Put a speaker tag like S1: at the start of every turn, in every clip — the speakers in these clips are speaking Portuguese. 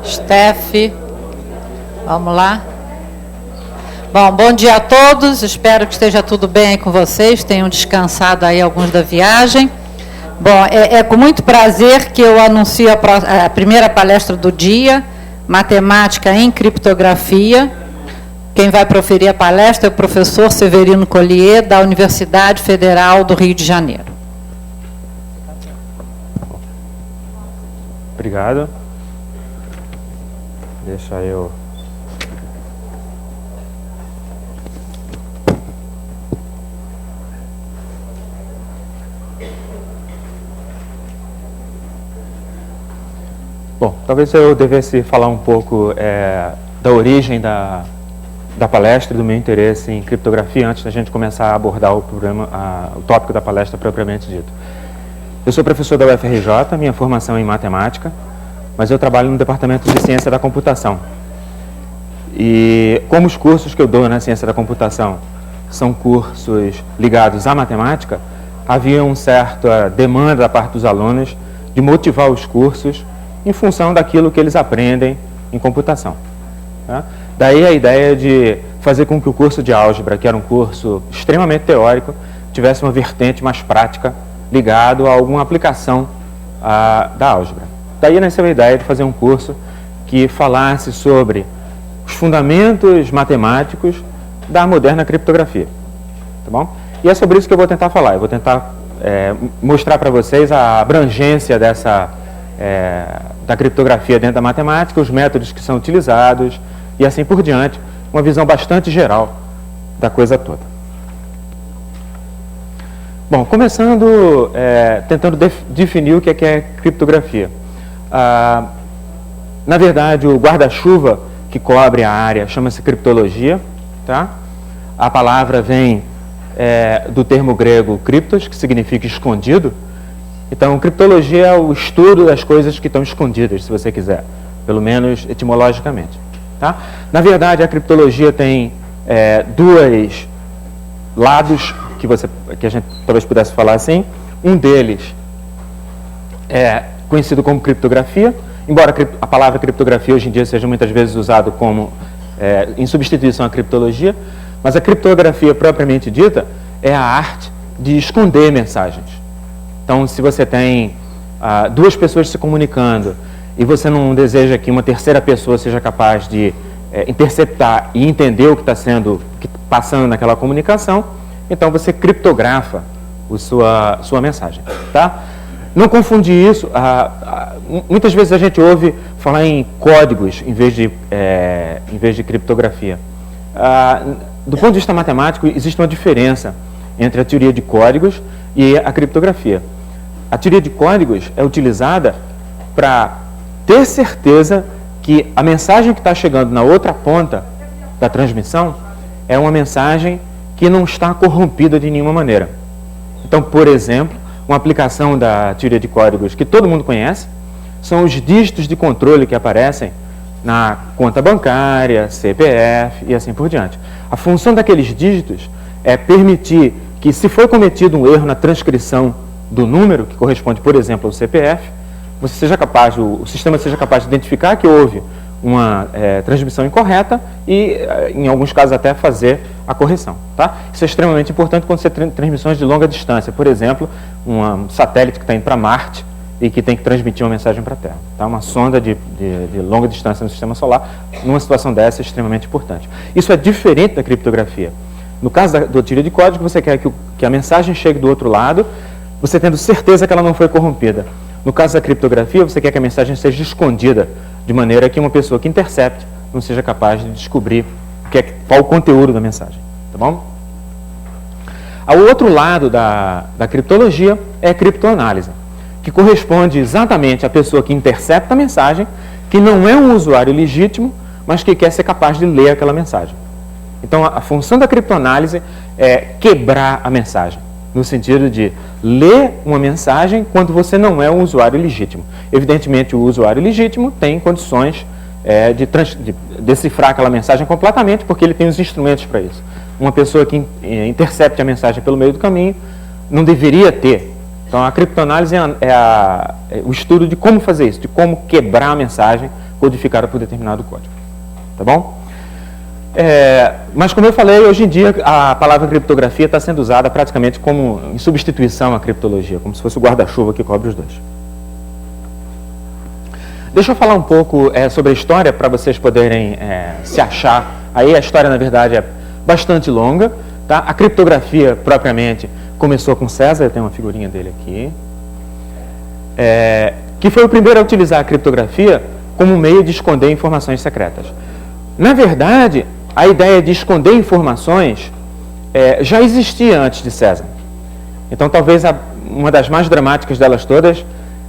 S1: Steph, vamos lá. Bom dia a todos, espero que esteja tudo bem aí com vocês, tenham descansado aí alguns da viagem. Bom, é com muito prazer que eu anuncio a primeira palestra do dia, Matemática em Criptografia. Quem vai proferir a palestra é o professor Severino Collier, da Universidade Federal do Rio de Janeiro.
S2: Obrigado. Deixa eu... Bom, talvez eu devesse falar um pouco da origem da palestra e do meu interesse em criptografia antes da gente começar a abordar o tópico da palestra propriamente dito. Eu sou professor da UFRJ, minha formação é em matemática, mas eu trabalho no departamento de ciência da computação. E como os cursos que eu dou na ciência da computação são cursos ligados à matemática, havia uma certa demanda da parte dos alunos de motivar os cursos em função daquilo que eles aprendem em computação. Tá? Daí a ideia de fazer com que o curso de álgebra, que era um curso extremamente teórico, tivesse uma vertente mais prática ligado a alguma aplicação da álgebra. Daí nasceu a ideia de fazer um curso que falasse sobre os fundamentos matemáticos da moderna criptografia. Tá bom? E é sobre isso que eu vou tentar falar. Eu vou tentar mostrar para vocês a abrangência da criptografia dentro da matemática, os métodos que são utilizados e assim por diante, uma visão bastante geral da coisa toda. Bom, começando tentando definir o que é criptografia. Na verdade, o guarda-chuva que cobre a área chama-se criptologia. Tá? A palavra vem do termo grego kriptos, que significa escondido. Então, criptologia é o estudo das coisas que estão escondidas, se você quiser, pelo menos etimologicamente. Tá? Na verdade, a criptologia tem dois lados que a gente talvez pudesse falar assim. Um deles é conhecido como criptografia, embora a palavra criptografia hoje em dia seja muitas vezes usada como em substituição à criptologia, mas a criptografia propriamente dita é a arte de esconder mensagens. Então, se você tem duas pessoas se comunicando e você não deseja que uma terceira pessoa seja capaz de interceptar e entender o que está passando naquela comunicação, então você criptografa sua mensagem. Tá? Não confundir isso. Muitas vezes a gente ouve falar em códigos em vez de criptografia. Do ponto de vista matemático, existe uma diferença entre a teoria de códigos e a criptografia. A teoria de códigos é utilizada para ter certeza que a mensagem que está chegando na outra ponta da transmissão é uma mensagem que não está corrompida de nenhuma maneira. Então, por exemplo, uma aplicação da teoria de códigos que todo mundo conhece são os dígitos de controle que aparecem na conta bancária, CPF e assim por diante. A função daqueles dígitos é permitir que, se for cometido um erro na transcrição do número, que corresponde, por exemplo, ao CPF, o sistema seja capaz de identificar que houve uma transmissão incorreta e, em alguns casos, até fazer a correção. Tá? Isso é extremamente importante quando você tem transmissões de longa distância. Por exemplo, um satélite que está indo para Marte e que tem que transmitir uma mensagem para a Terra. Tá? Uma sonda de longa distância no sistema solar, numa situação dessa, é extremamente importante. Isso é diferente da criptografia. No caso da teoria de código, você quer que a mensagem chegue do outro lado, você tendo certeza que ela não foi corrompida. No caso da criptografia, você quer que a mensagem seja escondida, de maneira que uma pessoa que intercepte não seja capaz de descobrir qual o conteúdo da mensagem. Tá bom? O outro lado da criptologia é a criptoanálise, que corresponde exatamente à pessoa que intercepta a mensagem, que não é um usuário legítimo, mas que quer ser capaz de ler aquela mensagem. Então, a função da criptoanálise é quebrar a mensagem, no sentido de ler uma mensagem quando você não é um usuário legítimo. Evidentemente, o usuário legítimo tem condições de decifrar aquela mensagem completamente, porque ele tem os instrumentos para isso. Uma pessoa que intercepte a mensagem pelo meio do caminho não deveria ter. Então, a criptoanálise é o estudo de como fazer isso, de como quebrar a mensagem codificada por determinado código. Tá bom? Mas, como eu falei, hoje em dia a palavra criptografia está sendo usada praticamente como em substituição à criptologia, como se fosse o guarda-chuva que cobre os dois. Deixa eu falar um pouco sobre a história para vocês poderem se achar. Aí a história, na verdade, é bastante longa. Tá? A criptografia, propriamente, começou com César, eu tenho uma figurinha dele aqui, que foi o primeiro a utilizar a criptografia como meio de esconder informações secretas. Na verdade, a ideia de esconder informações já existia antes de César. Então, talvez uma das mais dramáticas delas todas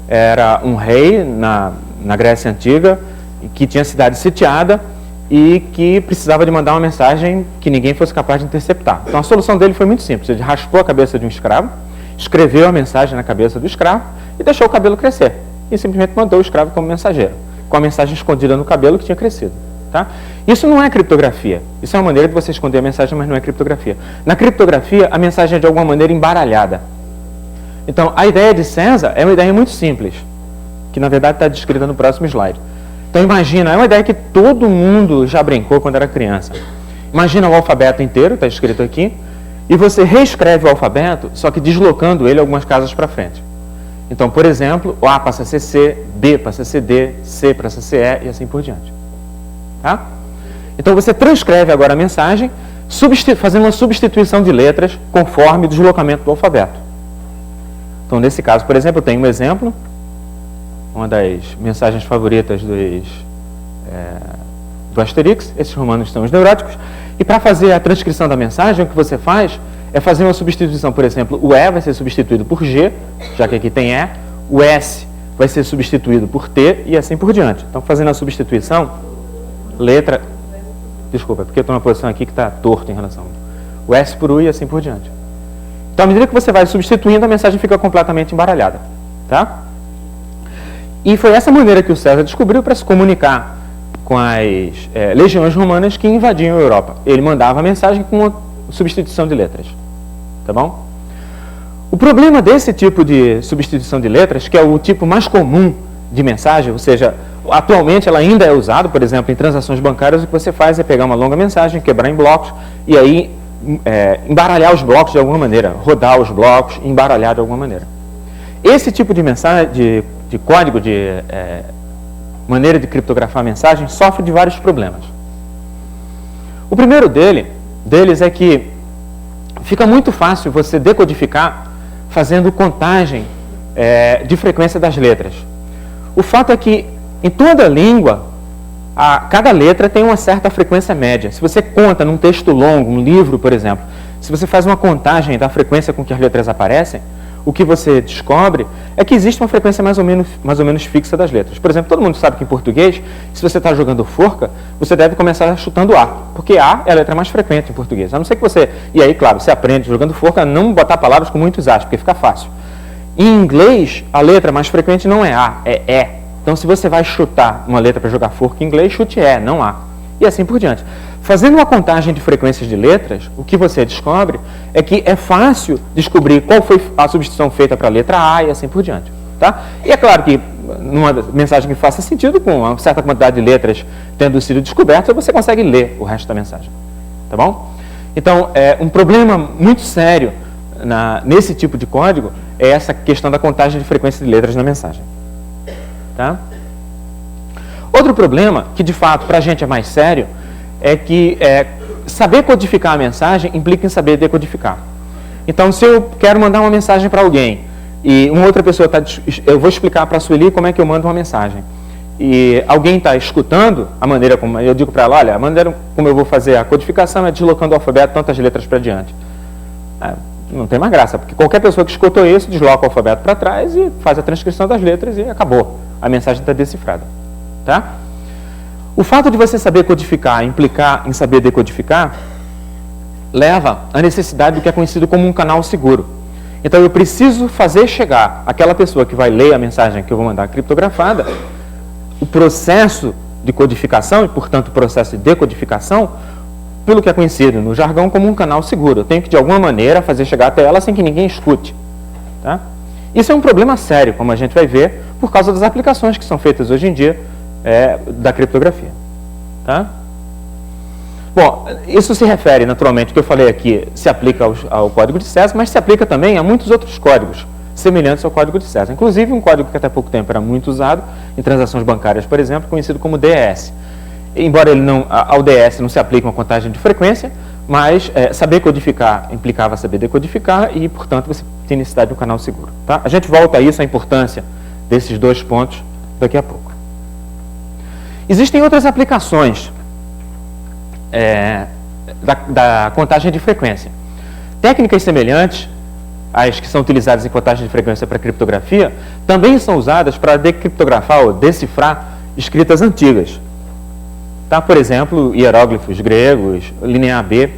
S2: era um rei na Grécia Antiga, que tinha a cidade sitiada e que precisava de mandar uma mensagem que ninguém fosse capaz de interceptar. Então, a solução dele foi muito simples. Ele raspou a cabeça de um escravo, escreveu a mensagem na cabeça do escravo e deixou o cabelo crescer. E simplesmente mandou o escravo como mensageiro, com a mensagem escondida no cabelo que tinha crescido. Tá? Isso não é criptografia. Isso é uma maneira de você esconder a mensagem, mas não é criptografia. Na criptografia, a mensagem é de alguma maneira embaralhada. Então, a ideia de César é uma ideia muito simples, que na verdade está descrita no próximo slide. Então, imagina, é uma ideia que todo mundo já brincou quando era criança. Imagina o alfabeto inteiro, está escrito aqui, e você reescreve o alfabeto, só que deslocando ele algumas casas para frente. Então, por exemplo, o A passa a ser C, B passa a ser D, C passa a ser E e assim por diante. Tá? Então, você transcreve agora a mensagem, fazendo uma substituição de letras conforme o deslocamento do alfabeto. Então, nesse caso, por exemplo, eu tenho um exemplo, uma das mensagens favoritas do Asterix, esses romanos são os neuróticos, e para fazer a transcrição da mensagem, o que você faz é fazer uma substituição, por exemplo, o E vai ser substituído por G, já que aqui tem E, o S vai ser substituído por T e assim por diante. Então, fazendo a substituição, desculpa, porque eu estou numa posição aqui que está torto em relação o S por U e assim por diante. Então, à medida que você vai substituindo, a mensagem fica completamente embaralhada. Tá? E foi essa maneira que o César descobriu para se comunicar com as legiões romanas que invadiam a Europa. Ele mandava a mensagem com uma substituição de letras. Tá bom? O problema desse tipo de substituição de letras, que é o tipo mais comum de mensagem, ou seja, atualmente ela ainda é usada, por exemplo, em transações bancárias, o que você faz é pegar uma longa mensagem, quebrar em blocos e aí embaralhar os blocos de alguma maneira, rodar os blocos e embaralhar de alguma maneira. Esse tipo de mensagem, de código, de maneira de criptografar a mensagem, sofre de vários problemas. O primeiro deles é que fica muito fácil você decodificar fazendo contagem de frequência das letras. O fato é que em toda língua, cada letra tem uma certa frequência média. Se você conta num texto longo, um livro, por exemplo, se você faz uma contagem da frequência com que as letras aparecem, o que você descobre é que existe uma frequência mais ou menos fixa das letras. Por exemplo, todo mundo sabe que em português, se você está jogando forca, você deve começar chutando A, porque A é a letra mais frequente em português. A não ser que você... E aí, claro, você aprende jogando forca a não botar palavras com muitos As, porque fica fácil. Em inglês, a letra mais frequente não é A, é E. Então, se você vai chutar uma letra para jogar forca em inglês, chute E, não A. E assim por diante. Fazendo uma contagem de frequências de letras, o que você descobre é que é fácil descobrir qual foi a substituição feita para a letra A e assim por diante. Tá? E é claro que numa mensagem que faça sentido, com uma certa quantidade de letras tendo sido descobertas, você consegue ler o resto da mensagem. Tá bom? Então, um problema muito sério nesse tipo de código é essa questão da contagem de frequência de letras na mensagem. Tá? Outro problema, que de fato para a gente é mais sério, é que saber codificar a mensagem implica em saber decodificar. Então, se eu quero mandar uma mensagem para alguém e uma outra pessoa eu vou explicar para a Sueli como é que eu mando uma mensagem. E alguém está escutando a maneira como eu digo para ela, olha, a maneira como eu vou fazer a codificação é deslocando o alfabeto tantas letras para diante. Não tem mais graça, porque qualquer pessoa que escutou isso desloca o alfabeto para trás e faz a transcrição das letras e acabou. A mensagem está decifrada. Tá? O fato de você saber codificar implicar em saber decodificar leva à necessidade do que é conhecido como um canal seguro. Então, eu preciso fazer chegar àquela pessoa que vai ler a mensagem que eu vou mandar criptografada o processo de codificação e, portanto, o processo de decodificação, pelo que é conhecido no jargão como um canal seguro. Eu tenho que, de alguma maneira, fazer chegar até ela sem que ninguém escute. Tá? Isso é um problema sério, como a gente vai ver, por causa das aplicações que são feitas hoje em dia da criptografia. Tá? Bom, isso se refere, naturalmente, o que eu falei aqui, se aplica ao código de César, mas se aplica também a muitos outros códigos semelhantes ao código de César. Inclusive, um código que até pouco tempo era muito usado em transações bancárias, por exemplo, conhecido como DES. Embora ao DES não se aplique uma contagem de frequência, mas saber codificar implicava saber decodificar e, portanto, você tem necessidade de um canal seguro. Tá? A gente volta a isso, a importância desses dois pontos, daqui a pouco. Existem outras aplicações da contagem de frequência. Técnicas semelhantes às que são utilizadas em contagem de frequência para criptografia também são usadas para decriptografar ou decifrar escritas antigas. Tá? Por exemplo, hieróglifos gregos, linha AB.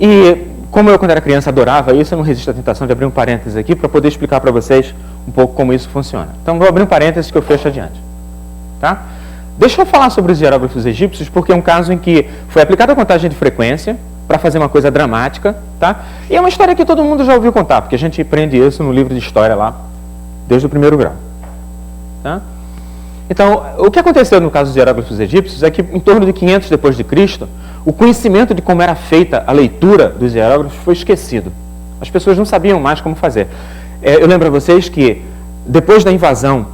S2: E como eu, quando era criança, adorava isso, eu não resisto à tentação de abrir um parênteses aqui para poder explicar para vocês um pouco como isso funciona. Então, vou abrir um parênteses que eu fecho adiante. Tá? Deixa eu falar sobre os hieróglifos egípcios, porque é um caso em que foi aplicada a contagem de frequência para fazer uma coisa dramática. Tá? E é uma história que todo mundo já ouviu contar, porque a gente aprende isso no livro de história lá, desde o primeiro grau. Tá? Então, o que aconteceu no caso dos hieróglifos egípcios é que, em torno de 500 depois de Cristo, o conhecimento de como era feita a leitura dos hieróglifos foi esquecido. As pessoas não sabiam mais como fazer. Eu lembro a vocês que, depois da invasão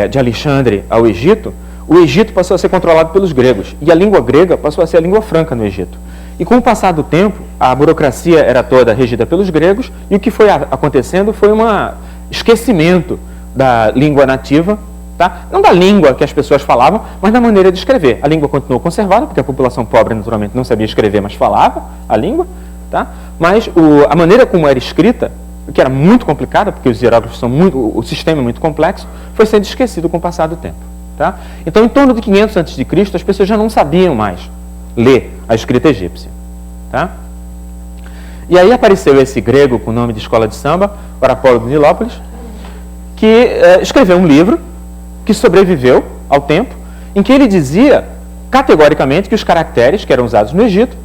S2: de Alexandre ao Egito, o Egito passou a ser controlado pelos gregos, e a língua grega passou a ser a língua franca no Egito. E com o passar do tempo, a burocracia era toda regida pelos gregos, e o que foi acontecendo foi um esquecimento da língua nativa. Tá? Não da língua que as pessoas falavam, mas da maneira de escrever. A língua continuou conservada, porque a população pobre, naturalmente, não sabia escrever, mas falava a língua. Tá? Mas a maneira como era escrita, que era muito complicada, porque os hieróglifos são o sistema é muito complexo, foi sendo esquecido com o passar do tempo. Tá? Então, em torno de 500 a.C., as pessoas já não sabiam mais ler a escrita egípcia. Tá? E aí apareceu esse grego com o nome de escola de samba, Horácio de Nilópolis, que escreveu um livro que sobreviveu ao tempo, em que ele dizia categoricamente que os caracteres que eram usados no Egito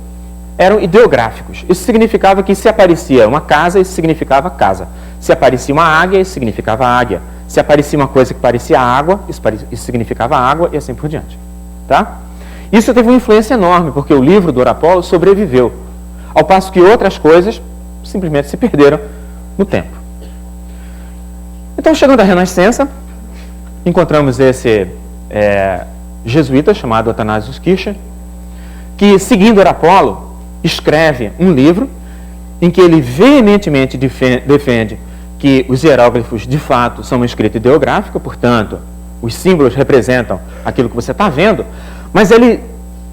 S2: eram ideográficos. Isso significava que se aparecia uma casa, isso significava casa. Se aparecia uma águia, isso significava águia. Se aparecia uma coisa que parecia água, isso significava água e assim por diante. Tá? Isso teve uma influência enorme, porque o livro do Horácio sobreviveu, ao passo que outras coisas simplesmente se perderam no tempo. Então, chegando à Renascença, encontramos esse jesuíta chamado Athanasius Kircher, que, seguindo Horácio, escreve um livro em que ele veementemente defende que os hieróglifos, de fato, são uma escrita ideográfica, portanto, os símbolos representam aquilo que você está vendo, mas ele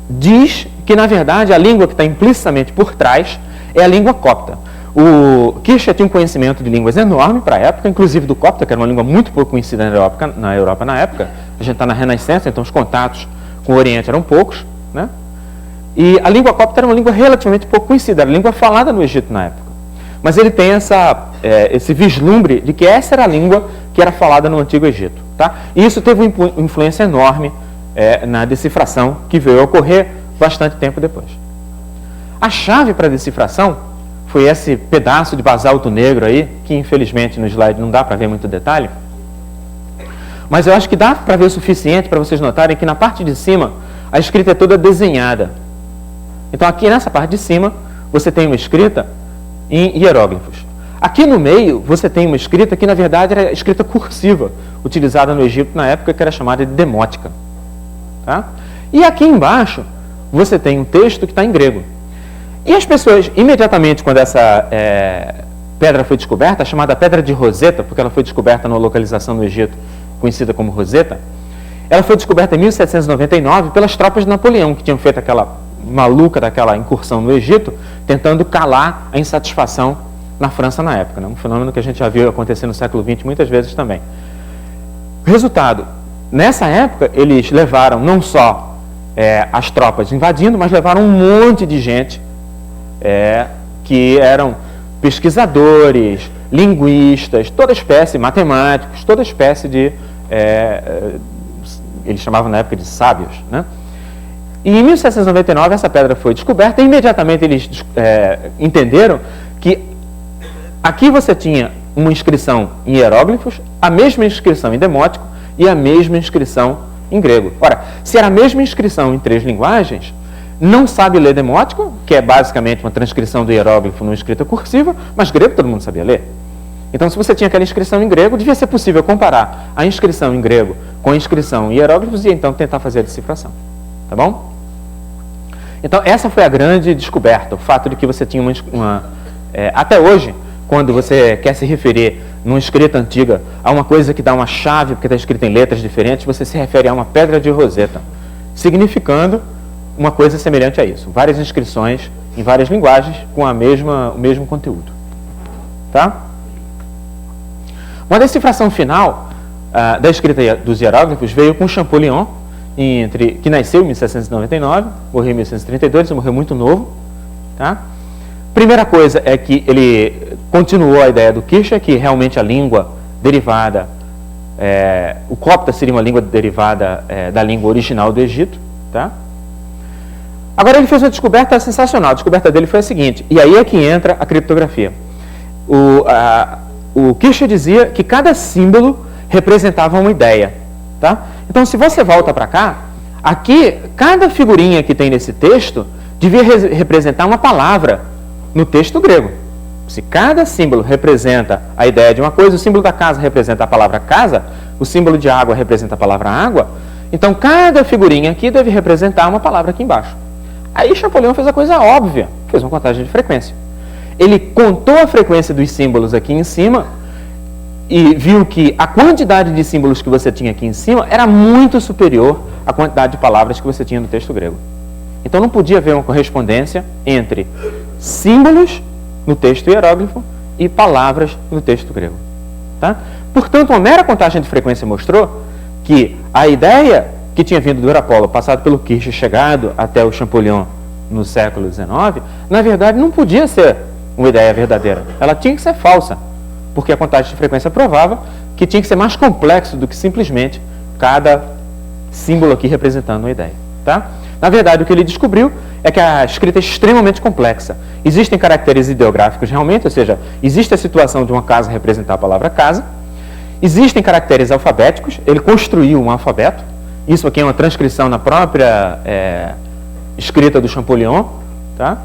S2: diz que, na verdade, a língua que está implicitamente por trás é a língua copta. O Kircher tinha um conhecimento de línguas enorme para a época, inclusive do copta, que era uma língua muito pouco conhecida na Europa na época. A gente está na Renascença, então os contatos com o Oriente eram poucos. Né? E a língua copta era uma língua relativamente pouco conhecida, era a língua falada no Egito na época. Mas ele tem esse vislumbre de que essa era a língua que era falada no Antigo Egito. Tá? E isso teve uma influência enorme na decifração, que veio a ocorrer bastante tempo depois. A chave para a decifração foi esse pedaço de basalto negro aí, que infelizmente no slide não dá para ver muito detalhe. Mas eu acho que dá para ver o suficiente para vocês notarem que na parte de cima a escrita é toda desenhada. Então aqui nessa parte de cima você tem uma escrita em hieróglifos. Aqui no meio você tem uma escrita que na verdade era escrita cursiva, utilizada no Egito na época, que era chamada de demótica. Tá? E aqui embaixo você tem um texto que está em grego. E as pessoas, imediatamente quando essa pedra foi descoberta, chamada Pedra de Roseta, porque ela foi descoberta numa localização no Egito conhecida como Roseta, ela foi descoberta em 1799 pelas tropas de Napoleão, que tinham feito aquela maluca daquela incursão no Egito, tentando calar a insatisfação na França na época. Né? Um fenômeno que a gente já viu acontecer no século XX muitas vezes também. Resultado, nessa época eles levaram não só as tropas invadindo, mas levaram um monte de gente que eram pesquisadores, linguistas, toda espécie, matemáticos, toda espécie de eles chamavam na época de sábios, né? E em 1799 essa pedra foi descoberta e imediatamente eles entenderam que aqui você tinha uma inscrição em hieróglifos, a mesma inscrição em demótico e a mesma inscrição em grego. Ora, se era a mesma inscrição em 3 linguagens, não sabe ler demótico, que é basicamente uma transcrição do hieróglifo numa escrita cursiva, mas grego todo mundo sabia ler. Então, se você tinha aquela inscrição em grego, devia ser possível comparar a inscrição em grego com a inscrição em hieróglifos e então tentar fazer a decifração. Tá bom? Então, essa foi a grande descoberta, o fato de que você tinha até hoje, quando você quer se referir numa escrita antiga a uma coisa que dá uma chave, porque está escrita em letras diferentes, você se refere a uma pedra de Roseta, significando uma coisa semelhante a isso. Várias inscrições em várias linguagens com o mesmo conteúdo. Tá? Uma decifração final da escrita dos hieróglifos veio com Champollion, que nasceu em 1799, morreu em 1832, ele morreu muito novo. Tá? Primeira coisa é que ele continuou a ideia do Kircher, que realmente a língua derivada, o copta seria uma língua derivada da língua original do Egito. Tá? Agora ele fez uma descoberta sensacional. A descoberta dele foi a seguinte, e aí é que entra a criptografia. O Kircher dizia que cada símbolo representava uma ideia. Tá? Então, se você volta para cá, aqui, cada figurinha que tem nesse texto devia representar uma palavra no texto grego. Se cada símbolo representa a ideia de uma coisa, o símbolo da casa representa a palavra casa, o símbolo de água representa a palavra água, então cada figurinha aqui deve representar uma palavra aqui embaixo. Aí Champollion fez a coisa óbvia, fez uma contagem de frequência. Ele contou a frequência dos símbolos aqui em cima e viu que a quantidade de símbolos que você tinha aqui em cima era muito superior à quantidade de palavras que você tinha no texto grego. Então não podia haver uma correspondência entre símbolos no texto hieróglifo e palavras no texto grego. Tá? Portanto, uma mera contagem de frequência mostrou que a ideia que tinha vindo do Eurapolo, passado pelo Kircher, chegado até o Champollion no século XIX, na verdade não podia ser uma ideia verdadeira. Ela tinha que ser falsa, porque a contagem de frequência provava que tinha que ser mais complexo do que simplesmente cada símbolo aqui representando uma ideia. Tá? Na verdade, o que ele descobriu é que a escrita é extremamente complexa. Existem caracteres ideográficos realmente, ou seja, existe a situação de uma casa representar a palavra casa. Existem caracteres alfabéticos, ele construiu um alfabeto. Isso aqui é uma transcrição na própria escrita do Champollion, tá?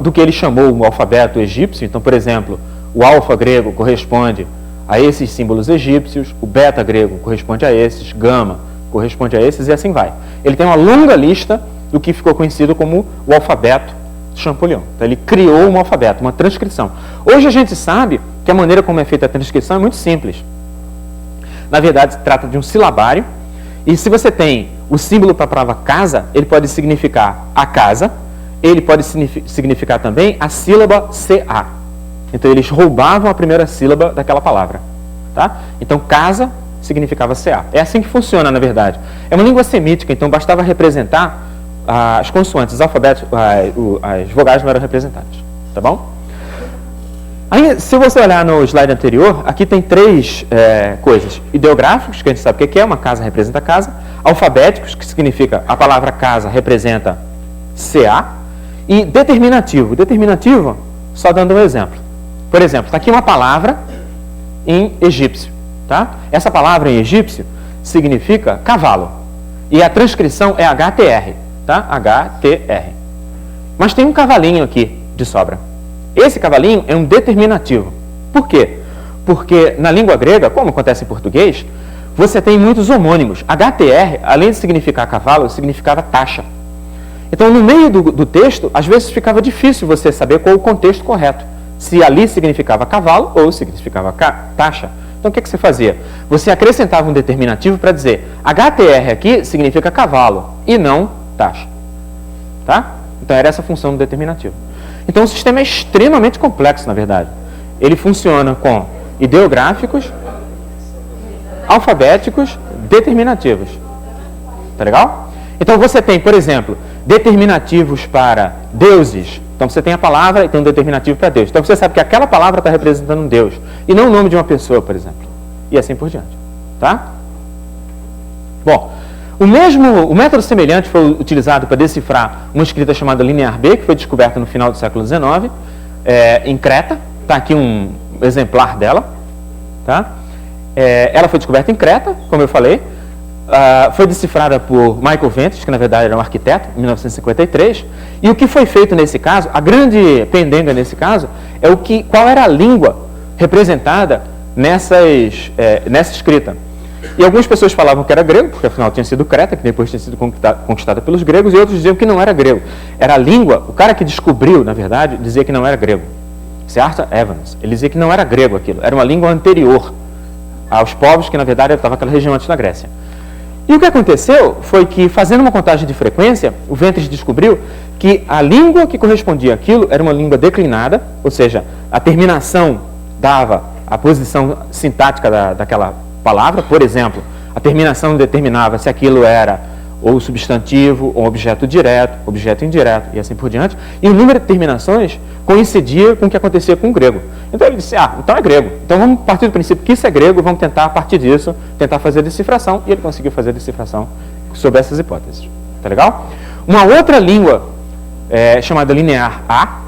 S2: Do que ele chamou o alfabeto egípcio. Então, por exemplo, o alfa grego corresponde a esses símbolos egípcios, o beta grego corresponde a esses, gama corresponde a esses e assim vai. Ele tem uma longa lista do que ficou conhecido como o alfabeto de Champollion. Então, ele criou um alfabeto, uma transcrição. Hoje a gente sabe que a maneira como é feita a transcrição é muito simples. Na verdade, se trata de um silabário, e se você tem o símbolo para a palavra casa, ele pode significar a casa, ele pode significar também a sílaba CA. Então, eles roubavam a primeira sílaba daquela palavra. Tá? Então, casa significava CA. É assim que funciona, na verdade. É uma língua semítica, então bastava representar as consoantes, os alfabetos, as vogais não eram representadas. Tá bom? Aí, se você olhar no slide anterior, aqui tem 3 coisas. Ideográficos, que a gente sabe o que é, uma casa representa casa. Alfabéticos, que significa a palavra casa representa CA. E determinativo. Determinativo, só dando um exemplo. Por exemplo, está aqui uma palavra em egípcio. Tá? Essa palavra em egípcio significa cavalo. E a transcrição é HTR. Tá? HTR. Mas tem um cavalinho aqui de sobra. Esse cavalinho é um determinativo. Por quê? Porque na língua grega, como acontece em português, você tem muitos homônimos. HTR, além de significar cavalo, significava taxa. Então, no meio do texto, às vezes ficava difícil você saber qual o contexto correto. Se ali significava cavalo ou significava taxa. Então, o que você fazia? Você acrescentava um determinativo para dizer HTR aqui significa cavalo e não taxa. Tá? Então, era essa a função do determinativo. Então, o sistema é extremamente complexo, na verdade. Ele funciona com ideográficos, alfabéticos, determinativos. Tá legal? Então, você tem, por exemplo, determinativos para deuses. Então, você tem a palavra e tem um determinativo para Deus. Então, você sabe que aquela palavra está representando um Deus e não o nome de uma pessoa, por exemplo. E assim por diante. Tá? Bom, o método semelhante foi utilizado para decifrar uma escrita chamada Linear B, que foi descoberta no final do século XIX, em Creta. Está aqui um exemplar dela. Tá? Ela foi descoberta em Creta, como eu falei. Foi decifrada por Michael Ventris, que na verdade era um arquiteto, em 1953. E o que foi feito nesse caso, a grande pendenga nesse caso, é qual era a língua representada nessa escrita. E algumas pessoas falavam que era grego, porque afinal tinha sido Creta, que depois tinha sido conquistada pelos gregos, e outros diziam que não era grego. Era a língua, o cara que descobriu, na verdade, dizia que não era grego. Esse Arthur Evans, ele dizia que não era grego aquilo, era uma língua anterior aos povos que, na verdade, estavam naquela região antes da Grécia. E o que aconteceu foi que, fazendo uma contagem de frequência, o Ventris descobriu que a língua que correspondia àquilo era uma língua declinada, ou seja, a terminação dava a posição sintática daquela palavra. Por exemplo, a terminação determinava se aquilo era ou substantivo, ou objeto direto, objeto indireto, e assim por diante. E o número de terminações coincidia com o que acontecia com o grego. Então ele disse, então é grego. Então vamos partir do princípio que isso é grego, vamos tentar, a partir disso, tentar fazer a decifração, e ele conseguiu fazer a decifração sobre essas hipóteses. Tá legal? Uma outra língua chamada Linear A,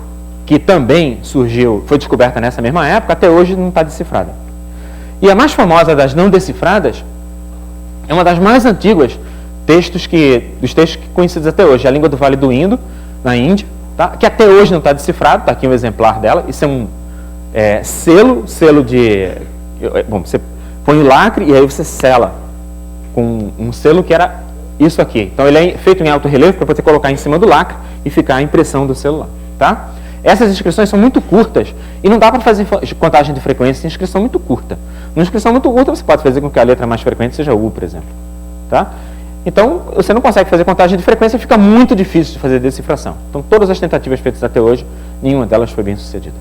S2: que também foi descoberta nessa mesma época, até hoje não está decifrada. E a mais famosa das não decifradas é uma das mais antiguas dos textos conhecidos até hoje, a língua do Vale do Indo, na Índia, tá? Que até hoje não está decifrado, está aqui um exemplar dela. Isso é um selo de... Bom, você põe o lacre e aí você sela com um selo que era isso aqui. Então ele é feito em alto relevo para poder colocar em cima do lacre e ficar a impressão do celular. Tá? Essas inscrições são muito curtas e não dá para fazer contagem de frequência em inscrição muito curta. Numa inscrição muito curta você pode fazer com que a letra mais frequente seja U, por exemplo. Tá? Então, você não consegue fazer contagem de frequência, fica muito difícil de fazer decifração. Então, todas as tentativas feitas até hoje, nenhuma delas foi bem sucedida.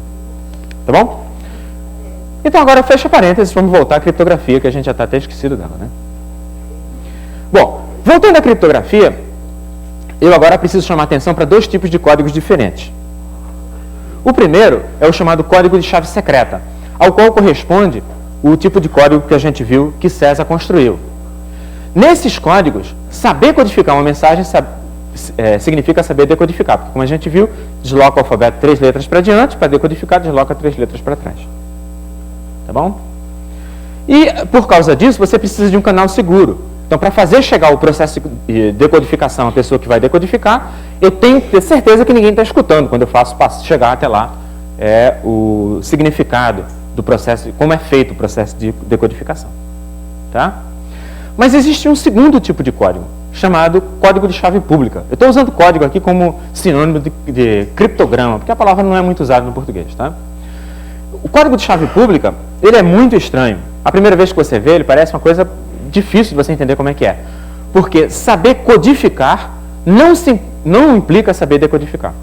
S2: Tá bom? Então, agora fecha parênteses, vamos voltar à criptografia, que a gente já está até esquecido dela, né? Bom, voltando à criptografia, eu agora preciso chamar a atenção para dois tipos de códigos diferentes. O primeiro é o chamado código de chave secreta, ao qual corresponde o tipo de código que a gente viu que César construiu. Nesses códigos, saber codificar uma mensagem significa saber decodificar, porque como a gente viu, desloca o alfabeto 3 letras para diante, para decodificar, desloca 3 letras para trás. Tá bom? E, por causa disso, você precisa de um canal seguro. Então, para fazer chegar o processo de decodificação à pessoa que vai decodificar, eu tenho que ter certeza que ninguém está escutando quando eu faço chegar até lá o significado do processo, como é feito o processo de decodificação. Tá? Mas existe um segundo tipo de código, chamado código de chave pública. Eu estou usando código aqui como sinônimo de criptograma, porque a palavra não é muito usada no português. Tá? O código de chave pública, ele é muito estranho. A primeira vez que você vê, ele parece uma coisa difícil de você entender como é que é. Porque saber codificar não implica saber decodificar.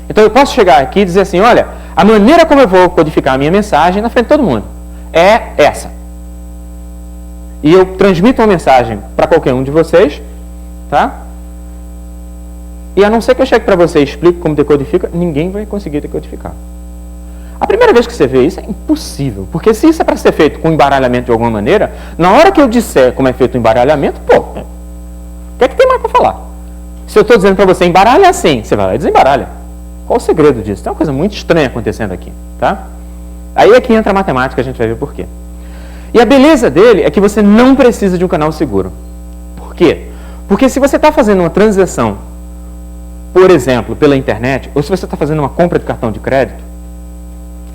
S2: Então eu posso chegar aqui e dizer assim, olha, a maneira como eu vou codificar a minha mensagem na frente de todo mundo é essa. E eu transmito uma mensagem para qualquer um de vocês, tá? E a não ser que eu chegue para você e explique como decodifica, ninguém vai conseguir decodificar. A primeira vez que você vê isso é impossível, porque se isso é para ser feito com embaralhamento de alguma maneira, na hora que eu disser como é feito o embaralhamento, o que é que tem mais para falar? Se eu estou dizendo para você embaralha assim, você vai lá e desembaralha. Qual o segredo disso? Tem uma coisa muito estranha acontecendo aqui, tá? Aí é que entra a matemática, a gente vai ver por quê. E a beleza dele é que você não precisa de um canal seguro. Por quê? Porque se você está fazendo uma transação, por exemplo, pela internet, ou se você está fazendo uma compra de cartão de crédito,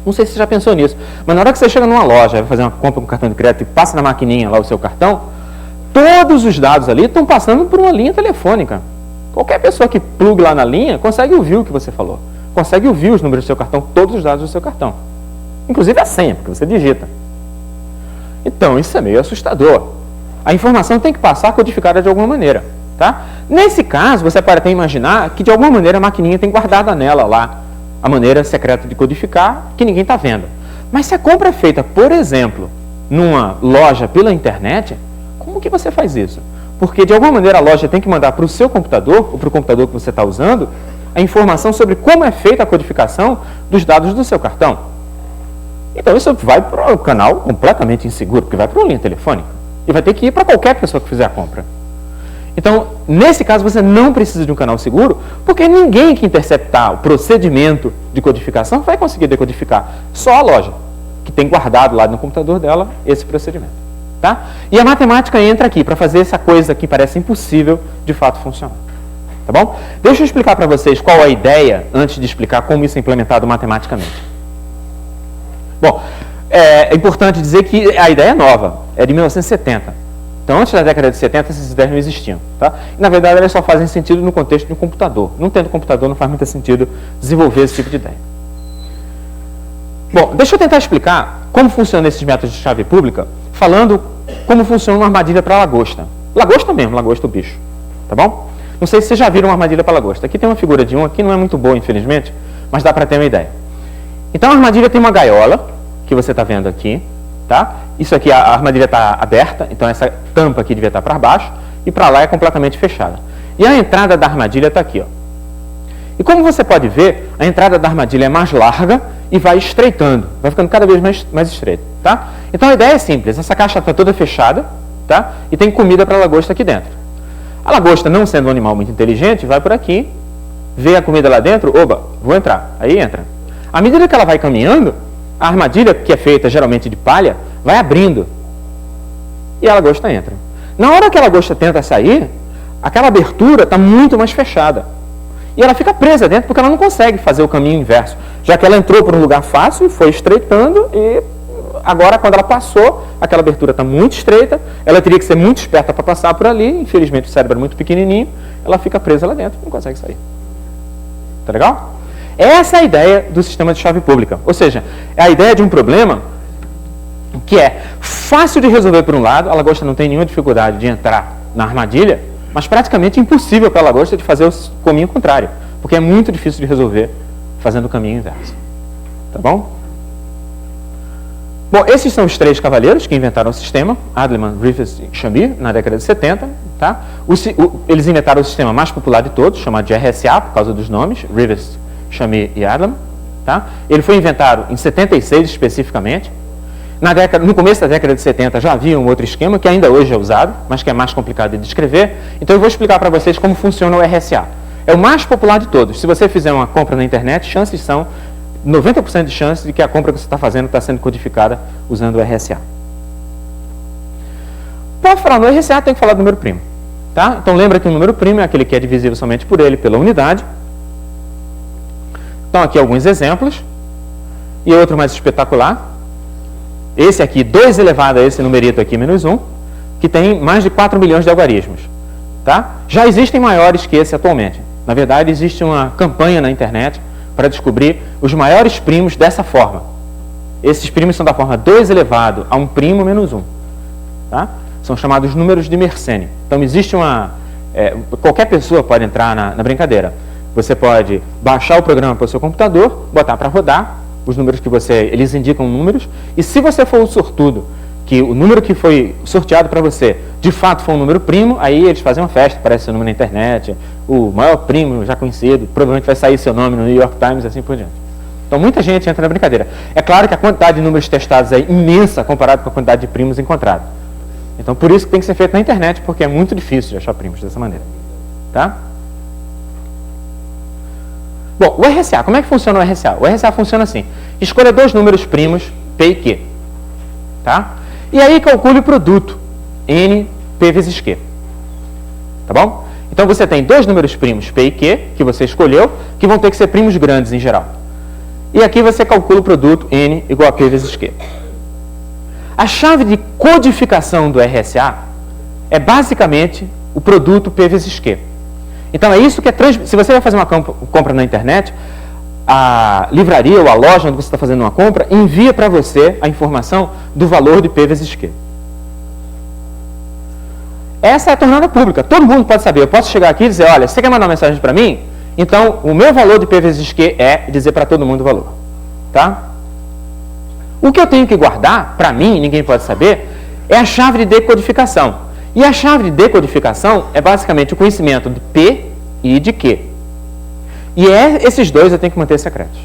S2: não sei se você já pensou nisso, mas na hora que você chega numa loja, vai fazer uma compra com cartão de crédito e passa na maquininha lá o seu cartão, todos os dados ali estão passando por uma linha telefônica. Qualquer pessoa que plugue lá na linha consegue ouvir o que você falou. Consegue ouvir os números do seu cartão, todos os dados do seu cartão. Inclusive a senha, porque você digita. Então, isso é meio assustador. A informação tem que passar codificada de alguma maneira. Tá? Nesse caso, você pode até imaginar que de alguma maneira a maquininha tem guardada nela lá a maneira secreta de codificar que ninguém está vendo. Mas se a compra é feita, por exemplo, numa loja pela internet, como que você faz isso? Porque de alguma maneira a loja tem que mandar para o seu computador, ou para o computador que você está usando, a informação sobre como é feita a codificação dos dados do seu cartão. Então isso vai para um canal completamente inseguro, porque vai para uma linha telefônica. E vai ter que ir para qualquer pessoa que fizer a compra. Então, nesse caso, você não precisa de um canal seguro, porque ninguém que interceptar o procedimento de codificação vai conseguir decodificar. Só a loja, que tem guardado lá no computador dela esse procedimento. Tá? E a matemática entra aqui para fazer essa coisa que parece impossível de fato funcionar. Tá bom? Deixa eu explicar para vocês qual a ideia, antes de explicar como isso é implementado matematicamente. Bom, é importante dizer que a ideia é nova, é de 1970. Então, antes da década de 70, essas ideias não existiam. Tá? E, na verdade, elas só fazem sentido no contexto de um computador. Não tendo computador, não faz muito sentido desenvolver esse tipo de ideia. Bom, deixa eu tentar explicar como funcionam esses métodos de chave pública, falando como funciona uma armadilha para lagosta. Lagosta mesmo, lagosta o bicho. Tá bom? Não sei se vocês já viram uma armadilha para lagosta. Aqui tem uma figura de um, aqui não é muito boa, infelizmente, mas dá para ter uma ideia. Então, a armadilha tem uma gaiola, que você está vendo aqui. Tá? Isso aqui, a armadilha está aberta, então essa tampa aqui devia estar para baixo, e para lá é completamente fechada. E a entrada da armadilha está aqui. Ó. E como você pode ver, a entrada da armadilha é mais larga e vai estreitando, vai ficando cada vez mais estreita. Tá? Então a ideia é simples, essa caixa está toda fechada, tá? E tem comida para a lagosta aqui dentro. A lagosta, não sendo um animal muito inteligente, vai por aqui, vê a comida lá dentro, oba, vou entrar, aí entra. À medida que ela vai caminhando, a armadilha, que é feita geralmente de palha, vai abrindo e a lagosta entra. Na hora que a lagosta tenta sair, aquela abertura está muito mais fechada. E ela fica presa dentro porque ela não consegue fazer o caminho inverso, já que ela entrou por um lugar fácil, foi estreitando e agora, quando ela passou, aquela abertura está muito estreita, ela teria que ser muito esperta para passar por ali, infelizmente o cérebro é muito pequenininho, ela fica presa lá dentro, não consegue sair. Tá legal? Essa é a ideia do sistema de chave pública. Ou seja, é a ideia de um problema que é fácil de resolver por um lado, a lagosta não tem nenhuma dificuldade de entrar na armadilha, mas praticamente impossível para a lagosta de fazer o caminho contrário, porque é muito difícil de resolver fazendo o caminho inverso. Tá bom? Bom, esses são os três cavaleiros que inventaram o sistema, Adleman, Rivest e Shamir, na década de 70. Tá? Eles inventaram o sistema mais popular de todos, chamado de RSA, por causa dos nomes, Rivest, Shamir e Adleman. Tá? Ele foi inventado em 76 especificamente. No começo da década de 70 já havia um outro esquema, que ainda hoje é usado, mas que é mais complicado de descrever. Então eu vou explicar para vocês como funciona o RSA. É o mais popular de todos. Se você fizer uma compra na internet, chances são 90% de chance de que a compra que você está fazendo está sendo codificada usando o RSA. Para falar no RSA, tem que falar do número primo. Tá? Então lembra que o número primo é aquele que é divisível somente por ele, pela unidade. Então aqui alguns exemplos. E outro mais espetacular. Esse aqui, 2 elevado a esse numerito aqui, menos 1, que tem mais de 4 milhões de algarismos. Tá? Já existem maiores que esse atualmente. Na verdade, existe uma campanha na internet para descobrir os maiores primos dessa forma. Esses primos são da forma 2 elevado a 1 primo menos 1. Tá? São chamados números de Mersenne. Então, existe uma... qualquer pessoa pode entrar na brincadeira. Você pode baixar o programa para o seu computador, botar para rodar, os números que eles indicam números, e se você for um sortudo, que o número que foi sorteado para você, de fato foi um número primo, aí eles fazem uma festa, aparece seu nome na internet, o maior primo já conhecido, provavelmente vai sair seu nome no New York Times e assim por diante. Então muita gente entra na brincadeira. É claro que a quantidade de números testados é imensa comparado com a quantidade de primos encontrados. Então por isso que tem que ser feito na internet, porque é muito difícil de achar primos dessa maneira. Tá? Bom, o RSA, como é que funciona o RSA? O RSA funciona assim, escolha 2 números primos, P e Q. Tá? E aí calcule o produto, N, P vezes Q. Tá bom? Então você tem 2 números primos, P e Q, que você escolheu, que vão ter que ser primos grandes em geral. E aqui você calcula o produto, N igual a P vezes Q. A chave de codificação do RSA é basicamente o produto P vezes Q. Então é isso que se você vai fazer uma compra na internet, a livraria ou a loja onde você está fazendo uma compra envia para você a informação do valor de P vezes Q. Essa é a tornada pública. Todo mundo pode saber. Eu posso chegar aqui e dizer, olha, você quer mandar uma mensagem para mim? Então, o meu valor de P vezes Q é dizer para todo mundo o valor. Tá? O que eu tenho que guardar, para mim, ninguém pode saber, é a chave de decodificação. E a chave de decodificação é basicamente o conhecimento de P e de Q. E esses dois eu tenho que manter secretos.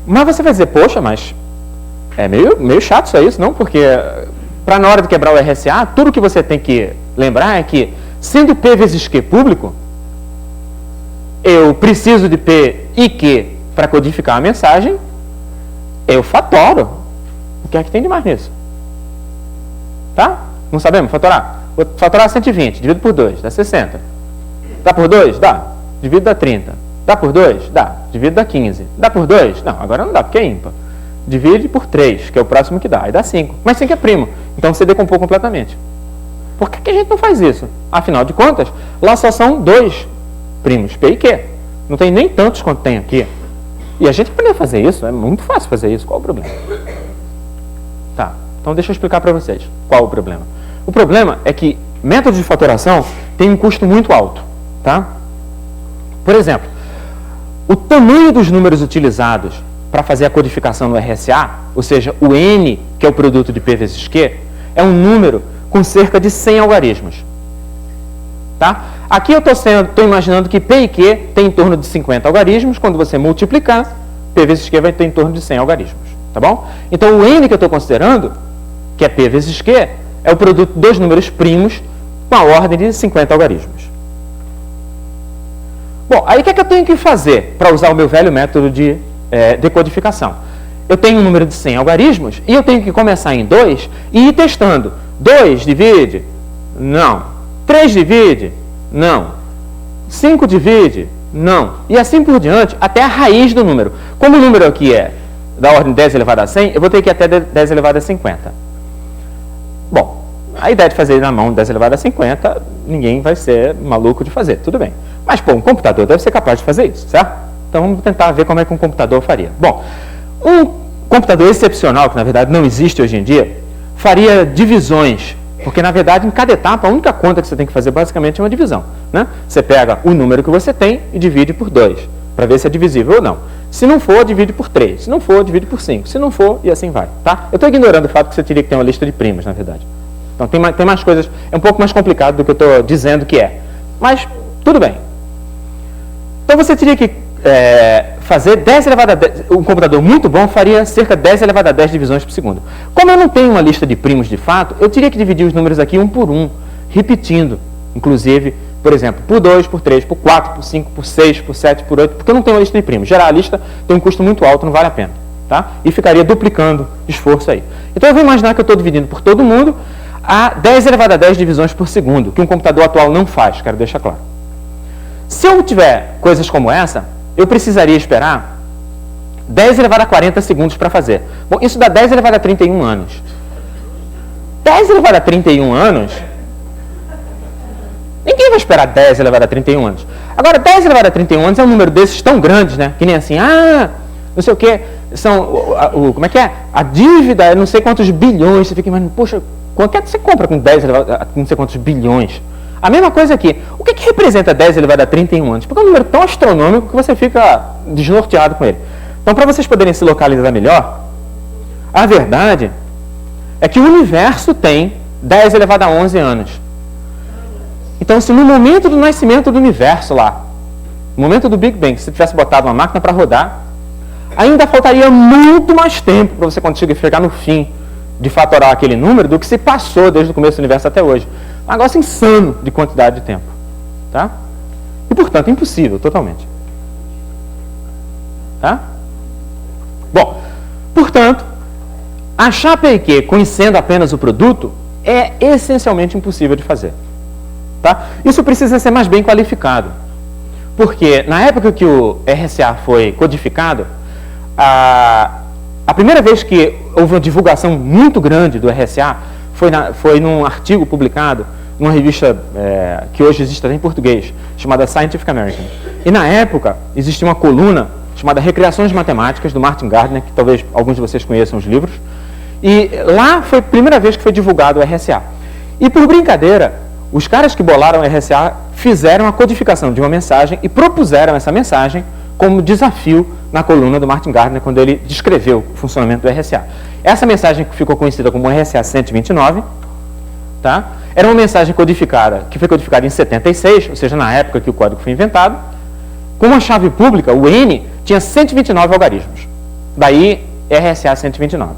S2: Mas você vai dizer, poxa, mas é meio chato isso aí, não? Porque para na hora de quebrar o RSA, tudo que você tem que lembrar é que, sendo P vezes Q público, eu preciso de P e Q para codificar a mensagem, eu fatoro. O que é que tem de mais nisso? Tá? Não sabemos fatorar? Vou fatorar 120, divido por 2, dá 60. Dá por 2? Dá. Divido dá 30. Dá por 2? Dá. Divido dá 15. Dá por 2? Não, agora não dá, porque é ímpar. Divide por 3, que é o próximo que dá. Aí dá 5. Mas 5 é primo. Então você decompôs completamente. Por que a gente não faz isso? Afinal de contas, lá só são 2 primos, P e Q. Não tem nem tantos quanto tem aqui. E a gente poderia fazer isso, é muito fácil fazer isso. Qual o problema? Tá, então deixa eu explicar para vocês qual o problema. O problema é que métodos de fatoração têm um custo muito alto. Tá? Por exemplo, o tamanho dos números utilizados para fazer a codificação no RSA, ou seja, o N, que é o produto de P vezes Q, é um número com cerca de 100 algarismos. Tá? Aqui eu estou imaginando que P e Q tem em torno de 50 algarismos. Quando você multiplicar, P vezes Q vai ter em torno de 100 algarismos. Tá bom? Então, o N que eu estou considerando, que é P vezes Q, é o produto dos números primos com a ordem de 50 algarismos. Bom, aí o que é que eu tenho que fazer para usar o meu velho método de decodificação? Eu tenho um número de 100 algarismos e eu tenho que começar em 2 e ir testando. 2 divide? Não. 3 divide? Não. 5 divide? Não. E assim por diante, até a raiz do número. Como o número aqui é da ordem 10 elevado a 100, eu vou ter que ir até 10 elevado a 50. Bom, a ideia de fazer na mão 10 elevado a 50, ninguém vai ser maluco de fazer, tudo bem. Mas, pô, um computador deve ser capaz de fazer isso, certo? Então, vamos tentar ver como é que um computador faria. Bom, um computador excepcional, que na verdade não existe hoje em dia, faria divisões. Porque, na verdade, em cada etapa, a única conta que você tem que fazer, basicamente, é uma divisão. Né? Você pega o número que você tem e divide por 2, para ver se é divisível ou não. Se não for, divide por 3. Se não for, divide por 5. Se não for, e assim vai. Tá? Eu estou ignorando o fato que você teria que ter uma lista de primas, na verdade. Então, tem mais coisas. É um pouco mais complicado do que eu estou dizendo que é. Mas, tudo bem. Então, você teria que fazer 10 elevado a 10. Um computador muito bom faria cerca de 10 elevado a 10 divisões por segundo. Como eu não tenho uma lista de primos de fato, eu teria que dividir os números aqui um por um, repetindo. Inclusive, por exemplo, por 2, por 3, por 4, por 5, por 6, por 7, por 8, porque eu não tenho uma lista de primos. Gerar a lista tem um custo muito alto, não vale a pena. Tá? E ficaria duplicando esforço aí. Então eu vou imaginar que eu estou dividindo por todo mundo a 10 elevado a 10 divisões por segundo, que um computador atual não faz, quero deixar claro. Se eu tiver coisas como essa, eu precisaria esperar 10 elevado a 40 segundos para fazer. Bom, isso dá 10 elevado a 31 anos. 10 elevado a 31 anos... Ninguém vai esperar 10 elevado a 31 anos. Agora, 10 elevado a 31 anos é um número desses tão grandes, né? Que nem assim, não sei o quê, como é que é? A dívida é não sei quantos bilhões. Você fica imaginando, poxa, quanto é que você compra com 10 elevado a não sei quantos bilhões? A mesma coisa aqui. O que representa 10 elevado a 31 anos? Porque é um número tão astronômico que você fica desnorteado com ele. Então, para vocês poderem se localizar melhor, a verdade é que o universo tem 10 elevado a 11 anos. Então, se no momento do nascimento do universo lá, no momento do Big Bang, se você tivesse botado uma máquina para rodar, ainda faltaria muito mais tempo para você conseguir chegar no fim de fatorar aquele número do que se passou desde o começo do universo até hoje. Um negócio insano de quantidade de tempo. Tá? E, portanto, impossível, totalmente. Tá? Bom, portanto, achar P e Q conhecendo apenas o produto é essencialmente impossível de fazer. Tá? Isso precisa ser mais bem qualificado. Porque, na época que o RSA foi codificado, a primeira vez que houve uma divulgação muito grande do RSA foi num artigo publicado numa revista que hoje existe até em português, chamada Scientific American. E na época existia uma coluna chamada Recriações Matemáticas, do Martin Gardner, que talvez alguns de vocês conheçam os livros. E lá foi a primeira vez que foi divulgado o RSA. E por brincadeira, os caras que bolaram o RSA fizeram a codificação de uma mensagem e propuseram essa mensagem como desafio na coluna do Martin Gardner, quando ele descreveu o funcionamento do RSA. Essa mensagem ficou conhecida como RSA 129, tá? Era uma mensagem codificada, que foi codificada em 76, ou seja, na época que o código foi inventado. Com uma chave pública, o N tinha 129 algarismos. Daí, RSA 129.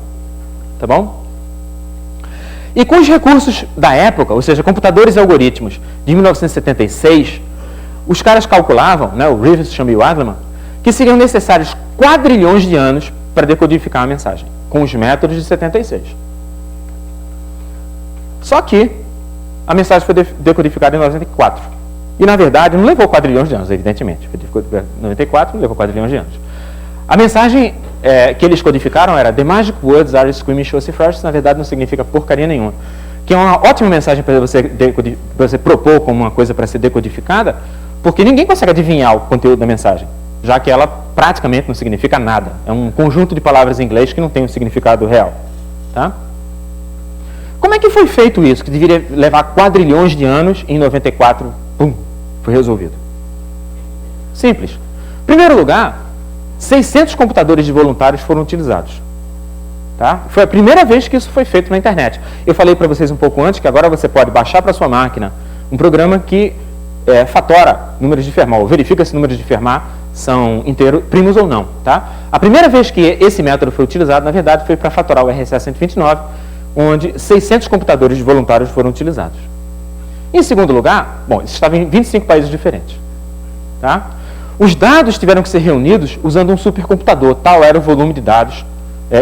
S2: Tá bom? E com os recursos da época, ou seja, computadores e algoritmos de 1976, os caras calculavam, né, o Rivers e o Adleman, que seriam necessários quadrilhões de anos para decodificar a mensagem, com os métodos de 76. Só que a mensagem foi decodificada em 94. E, na verdade, não levou quadrilhões de anos, evidentemente. Foi decodificada em 94, não levou quadrilhões de anos. A mensagem que eles codificaram era "The magic words are screaming show first", na verdade não significa porcaria nenhuma. Que é uma ótima mensagem para você propor como uma coisa para ser decodificada, porque ninguém consegue adivinhar o conteúdo da mensagem, já que ela praticamente não significa nada. É um conjunto de palavras em inglês que não tem um significado real. Tá? Como é que foi feito isso, que deveria levar quadrilhões de anos e em 94, pum, foi resolvido? Simples. Em primeiro lugar, 600 computadores de voluntários foram utilizados. Tá? Foi a primeira vez que isso foi feito na internet. Eu falei para vocês um pouco antes que agora você pode baixar para sua máquina um programa que fatora números de Fermat, ou verifica se números de Fermat são inteiros, primos ou não. Tá? A primeira vez que esse método foi utilizado, na verdade, foi para fatorar o RSA 129, onde 600 computadores de voluntários foram utilizados. Em segundo lugar, bom, isso estava em 25 países diferentes. Tá? Os dados tiveram que ser reunidos usando um supercomputador, tal era o volume de dados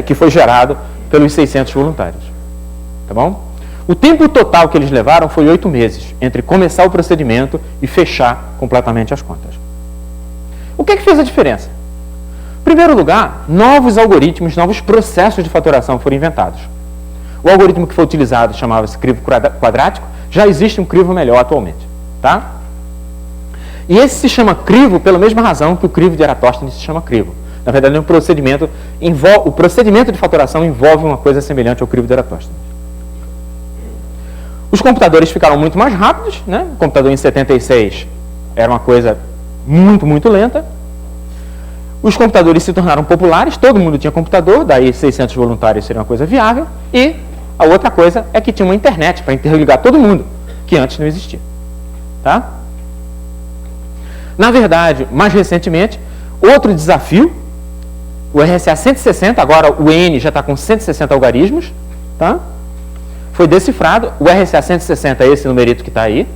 S2: que foi gerado pelos 600 voluntários. Tá bom? O tempo total que eles levaram foi 8 meses, entre começar o procedimento e fechar completamente as contas. O que é que fez a diferença? Em primeiro lugar, novos algoritmos, novos processos de fatoração foram inventados. O algoritmo que foi utilizado chamava-se crivo quadrático, já existe um crivo melhor atualmente. Tá? E esse se chama crivo pela mesma razão que o crivo de Eratóstenes se chama crivo. Na verdade, o procedimento de fatoração envolve uma coisa semelhante ao crivo de Eratóstenes. Os computadores ficaram muito mais rápidos, né? O computador em 76 era uma coisa muito, muito lenta. Os computadores se tornaram populares, todo mundo tinha computador, daí 600 voluntários seria uma coisa viável. E a outra coisa é que tinha uma internet para interligar todo mundo, que antes não existia. Tá? Na verdade, mais recentemente, outro desafio, o RSA 160, agora o N já está com 160 algarismos, tá? Foi decifrado, o RSA 160 é esse numerito que está aí,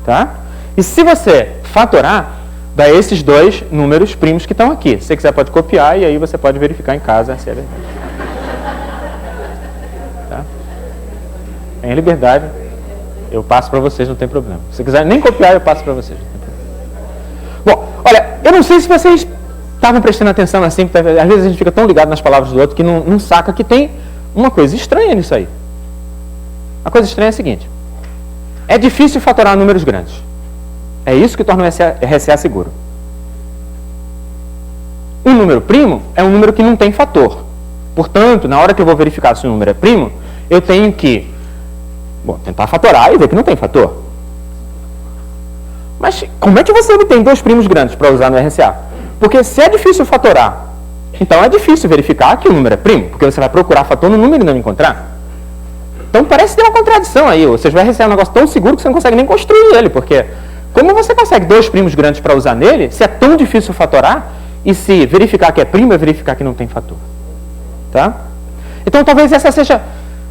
S2: tá? E se você fatorar, dá esses dois números primos que estão aqui. Se você quiser pode copiar e aí você pode verificar em casa se é verdade. Tá? Em liberdade, eu passo para vocês, não tem problema. Se você quiser nem copiar, eu passo para vocês. Bom, olha, eu não sei se vocês estavam prestando atenção assim, porque às vezes a gente fica tão ligado nas palavras do outro que não saca que tem uma coisa estranha nisso aí. A coisa estranha é a seguinte: é difícil fatorar números grandes. É isso que torna o RSA seguro. Um número primo é um número que não tem fator. Portanto, na hora que eu vou verificar se o número é primo, eu tenho que tentar fatorar e ver que não tem fator. Mas como é que você obtém dois primos grandes para usar no RSA? Porque se é difícil fatorar, então é difícil verificar que o número é primo, porque você vai procurar fator no número e não encontrar. Então parece ter uma contradição aí, ou seja, o RSA é um negócio tão seguro que você não consegue nem construir ele, porque como você consegue dois primos grandes para usar nele, se é tão difícil fatorar, e se verificar que é primo, é verificar que não tem fator. Tá? Então talvez essa seja,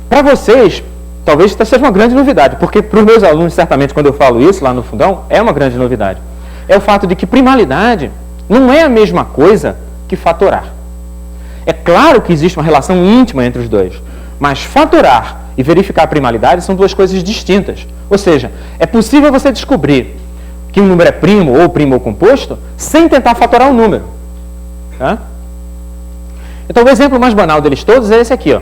S2: para vocês, talvez seja uma grande novidade, porque para os meus alunos, certamente, quando eu falo isso lá no fundão, é uma grande novidade. É o fato de que primalidade não é a mesma coisa que fatorar. É claro que existe uma relação íntima entre os dois, mas fatorar e verificar a primalidade são duas coisas distintas. Ou seja, é possível você descobrir que um número é primo ou composto sem tentar fatorar o número. Tá? Então, o exemplo mais banal deles todos é esse aqui, ó.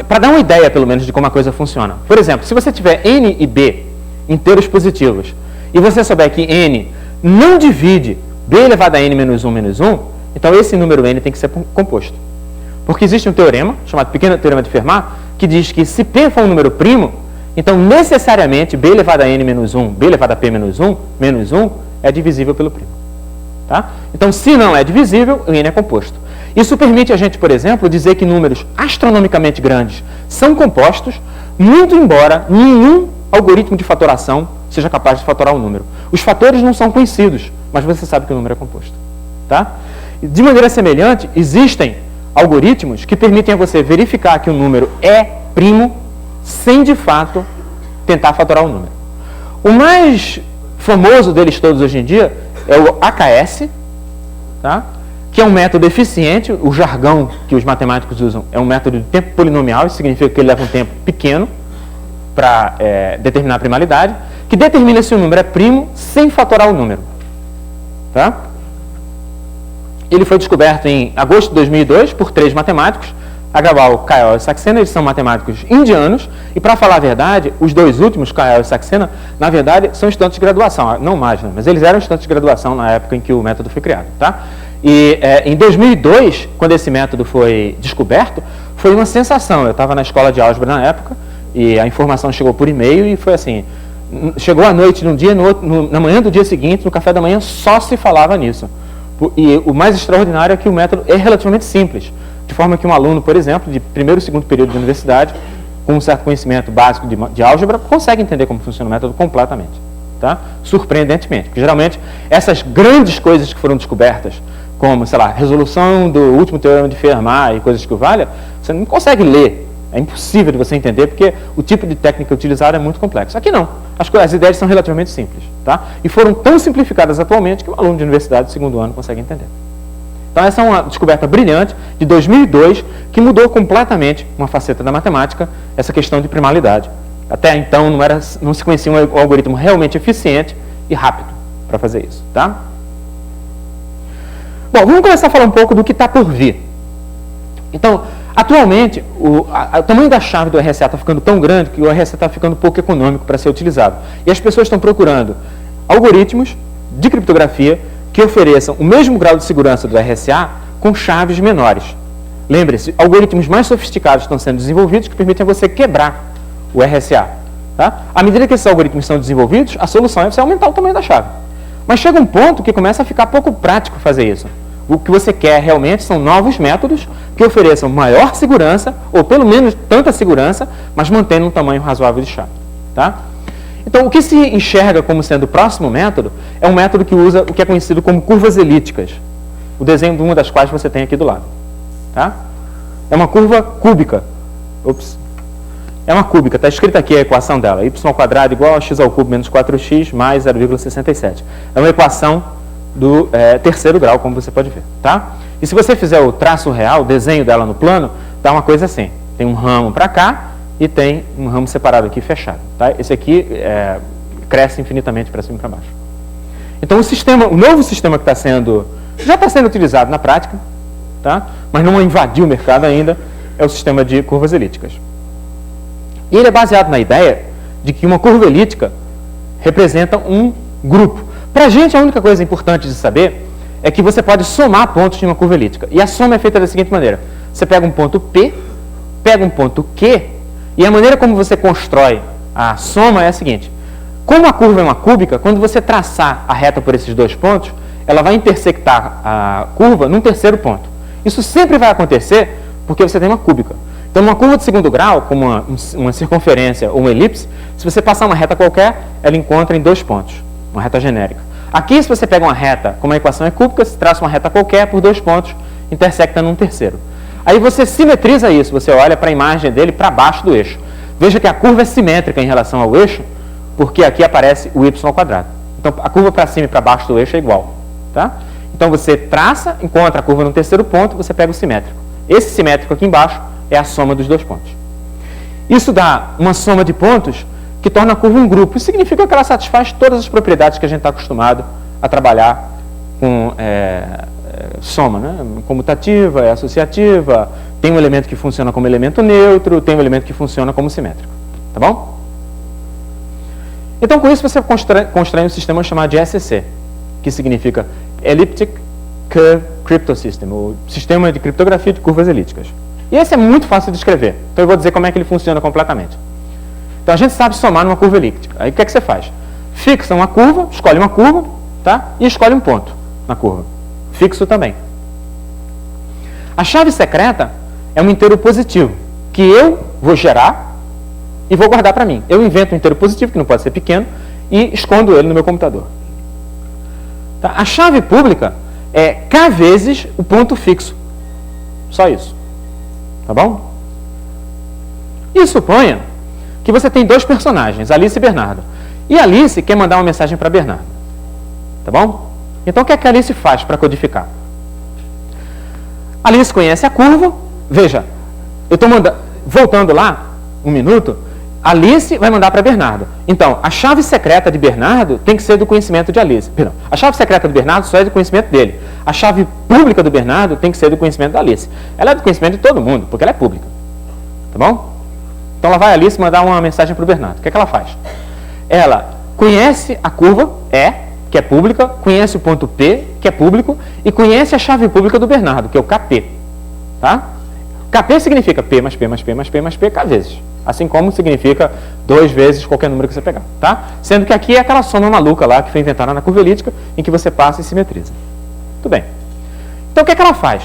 S2: Para dar uma ideia, pelo menos, de como a coisa funciona. Por exemplo, se você tiver n e b inteiros positivos, e você souber que n não divide b elevado a n menos 1, então esse número n tem que ser composto. Porque existe um teorema, chamado Pequeno Teorema de Fermat, que diz que se p for um número primo, então necessariamente b elevado a n menos 1, b elevado a p menos 1, é divisível pelo primo. Tá? Então, se não é divisível, o n é composto. Isso permite a gente, por exemplo, dizer que números astronomicamente grandes são compostos, muito embora nenhum algoritmo de fatoração seja capaz de fatorar o número. Os fatores não são conhecidos, mas você sabe que o número é composto. Tá? De maneira semelhante, existem algoritmos que permitem a você verificar que o número é primo sem, de fato, tentar fatorar o número. O mais famoso deles todos hoje em dia é o AKS, tá? Que é um método eficiente. O jargão que os matemáticos usam é um método de tempo polinomial, isso significa que ele leva um tempo pequeno para determinar a primalidade, que determina se o número é primo sem fatorar o número. Tá? Ele foi descoberto em agosto de 2002 por 3 matemáticos, Agrawal, Kayal e Saxena. Eles são matemáticos indianos, e para falar a verdade, os 2 últimos, Kayal e Saxena, na verdade, são estudantes de graduação, não mais, né? Mas eles eram estudantes de graduação na época em que o método foi criado. Tá? E em 2002, quando esse método foi descoberto, foi uma sensação. Eu estava na escola de álgebra na época, e a informação chegou por e-mail, e foi assim, chegou à noite, na manhã do dia seguinte, no café da manhã, só se falava nisso. E o mais extraordinário é que o método é relativamente simples, de forma que um aluno, por exemplo, de primeiro e segundo período de universidade, com um certo conhecimento básico de álgebra, consegue entender como funciona o método completamente. Tá? Surpreendentemente, porque geralmente essas grandes coisas que foram descobertas, como, sei lá, resolução do último teorema de Fermat e coisas que o valha, você não consegue ler. É impossível de você entender, porque o tipo de técnica utilizada é muito complexo. Aqui não. As ideias são relativamente simples. Tá? E foram tão simplificadas atualmente que um aluno de universidade de segundo ano consegue entender. Então essa é uma descoberta brilhante de 2002, que mudou completamente uma faceta da matemática, essa questão de primalidade. Até então não se conhecia um algoritmo realmente eficiente e rápido para fazer isso. Tá? Bom, vamos começar a falar um pouco do que está por vir. Então, atualmente, o tamanho da chave do RSA está ficando tão grande que o RSA está ficando pouco econômico para ser utilizado. E as pessoas estão procurando algoritmos de criptografia que ofereçam o mesmo grau de segurança do RSA com chaves menores. Lembre-se, algoritmos mais sofisticados estão sendo desenvolvidos que permitem a você quebrar o RSA. Tá? À medida que esses algoritmos são desenvolvidos, a solução é você aumentar o tamanho da chave. Mas chega um ponto que começa a ficar pouco prático fazer isso. O que você quer realmente são novos métodos que ofereçam maior segurança, ou pelo menos tanta segurança, mas mantendo um tamanho razoável de chave. Tá? Então, o que se enxerga como sendo o próximo método é um método que usa o que é conhecido como curvas elípticas. O desenho de uma das quais você tem aqui do lado. Tá? É uma curva cúbica. É uma cúbica, está escrita aqui a equação dela. Y² igual a x ao cubo menos 4x mais 0,67. É uma equação do terceiro grau, como você pode ver. Tá? E se você fizer o traço real, o desenho dela no plano, dá uma coisa assim. Tem um ramo para cá e tem um ramo separado aqui fechado. Tá? Esse aqui cresce infinitamente para cima e para baixo. Então o novo sistema que já está sendo utilizado na prática, tá? Mas não invadiu o mercado ainda, é o sistema de curvas elípticas. E ele é baseado na ideia de que uma curva elíptica representa um grupo. Para a gente, a única coisa importante de saber é que você pode somar pontos de uma curva elíptica. E a soma é feita da seguinte maneira. Você pega um ponto P, pega um ponto Q, e a maneira como você constrói a soma é a seguinte. Como a curva é uma cúbica, quando você traçar a reta por esses 2 pontos, ela vai intersectar a curva num terceiro ponto. Isso sempre vai acontecer porque você tem uma cúbica. Então, uma curva de segundo grau, como uma circunferência ou uma elipse, se você passar uma reta qualquer, ela encontra em 2 pontos, uma reta genérica. Aqui, se você pega uma reta, como a equação é cúbica, você traça uma reta qualquer por 2 pontos, intersecta num terceiro. Aí você simetriza isso, você olha para a imagem dele para baixo do eixo. Veja que a curva é simétrica em relação ao eixo, porque aqui aparece o y². Então, a curva para cima e para baixo do eixo é igual. Tá? Então, você traça, encontra a curva no terceiro ponto, você pega o simétrico. Esse simétrico aqui embaixo é a soma dos 2 pontos. Isso dá uma soma de pontos que torna a curva um grupo. Isso significa que ela satisfaz todas as propriedades que a gente está acostumado a trabalhar com soma, né? Comutativa, é associativa, tem um elemento que funciona como elemento neutro, tem um elemento que funciona como simétrico. Tá bom? Então, com isso, você constrói um sistema chamado de ECC, que significa Elliptic Curve Cryptosystem, o sistema de criptografia de curvas elípticas. E esse é muito fácil de escrever, então eu vou dizer como é que ele funciona completamente. Então, a gente sabe somar numa curva elíptica. Aí, o que é que você faz? Fixa uma curva, escolhe uma curva, tá? E escolhe um ponto na curva. Fixo também. A chave secreta é um inteiro positivo, que eu vou gerar e vou guardar para mim. Eu invento um inteiro positivo, que não pode ser pequeno, e escondo ele no meu computador. Tá? A chave pública é K vezes o ponto fixo. Só isso. Tá bom? E suponha que você tem dois personagens, Alice e Bernardo. E Alice quer mandar uma mensagem para Bernardo. Tá bom? Então o que é que a Alice faz para codificar? Alice conhece a curva. Veja, eu estou voltando lá, um minuto. Alice vai mandar para Bernardo. Então, a chave secreta de Bernardo tem que ser do conhecimento de Alice. Perdão, a chave secreta do Bernardo só é do conhecimento dele. A chave pública do Bernardo tem que ser do conhecimento da Alice. Ela é do conhecimento de todo mundo, porque ela é pública. Tá bom? Então, ela vai, Alice, mandar uma mensagem para o Bernardo. O que é que ela faz? Ela conhece a curva E, que é pública, conhece o ponto P, que é público, e conhece a chave pública do Bernardo, que é o KP. Tá? KP significa P mais P mais P mais P mais P, K vezes. Assim como significa 2 vezes qualquer número que você pegar. Tá? Sendo que aqui é aquela soma maluca lá que foi inventada na curva elíptica, em que você passa e simetriza. Tudo bem. Então, o que é que ela faz?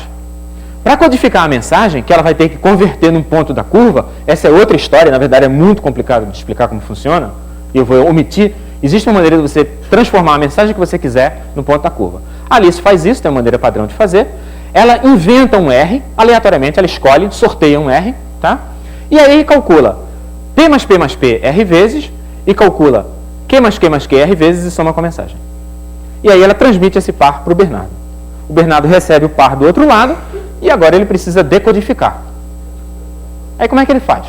S2: Para codificar a mensagem, que ela vai ter que converter num ponto da curva, essa é outra história, na verdade é muito complicado de explicar como funciona, e eu vou omitir. Existe uma maneira de você transformar a mensagem que você quiser no ponto da curva. A Alice faz isso, tem uma maneira padrão de fazer. Ela inventa um R, aleatoriamente, ela escolhe, sorteia um R, tá? E aí calcula P mais P mais P, R vezes, e calcula Q mais Q mais Q, R vezes, e soma com a mensagem. E aí ela transmite esse par para o Bernardo. O Bernardo recebe o par do outro lado, e agora ele precisa decodificar. Aí como é que ele faz?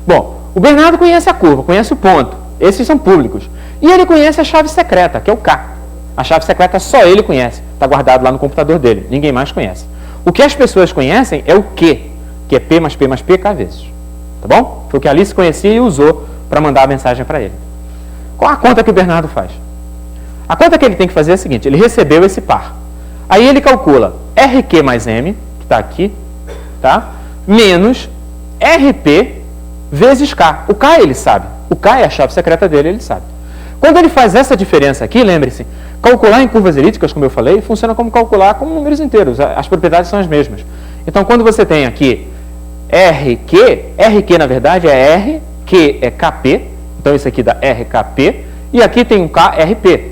S2: Bom, o Bernardo conhece a curva, conhece o ponto. Esses são públicos. E ele conhece a chave secreta, que é o K. A chave secreta só ele conhece. Está guardado lá no computador dele. Ninguém mais conhece. O que as pessoas conhecem é o Q, que é P mais P mais P, K vezes. Tá bom? Foi o que a Alice conhecia e usou para mandar a mensagem para ele. Qual a conta que o Bernardo faz? A conta que ele tem que fazer é a seguinte. Ele recebeu esse par. Aí ele calcula RQ mais M, que está aqui, tá? Menos RP vezes K. O K ele sabe. O K é a chave secreta dele, ele sabe. Quando ele faz essa diferença aqui, lembre-se, calcular em curvas elípticas, como eu falei, funciona como calcular com números inteiros. As propriedades são as mesmas. Então, quando você tem aqui RQ na verdade é R, Q é KP, então isso aqui dá RKP, e aqui tem um KRP.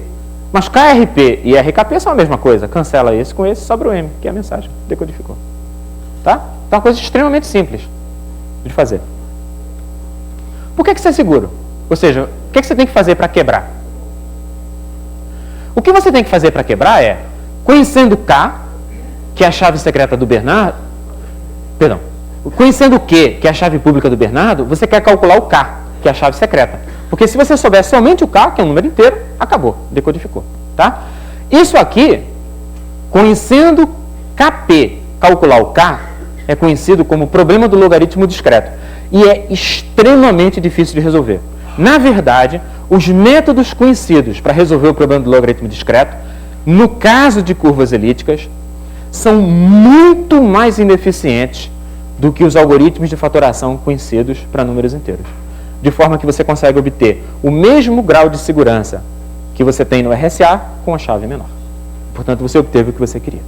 S2: Mas KRP e RKP são a mesma coisa. Cancela esse com esse, sobra o M, que é a mensagem. Decodificou. Tá? Então é uma coisa extremamente simples de fazer. Por que isso é seguro? Ou seja, o que você tem que fazer para quebrar? O que você tem que fazer para quebrar é, conhecendo K, que é a chave secreta do Bernardo, perdão, conhecendo o Q, que é a chave pública do Bernardo, você quer calcular o K, que é a chave secreta. Porque se você souber somente o K, que é um número inteiro, acabou, decodificou. Tá? Isso aqui, conhecendo KP, calcular o K, é conhecido como problema do logaritmo discreto. E é extremamente difícil de resolver. Na verdade, os métodos conhecidos para resolver o problema do logaritmo discreto, no caso de curvas elípticas, são muito mais ineficientes do que os algoritmos de fatoração conhecidos para números inteiros. De forma que você consegue obter o mesmo grau de segurança que você tem no RSA com a chave menor. Portanto, você obteve o que você queria.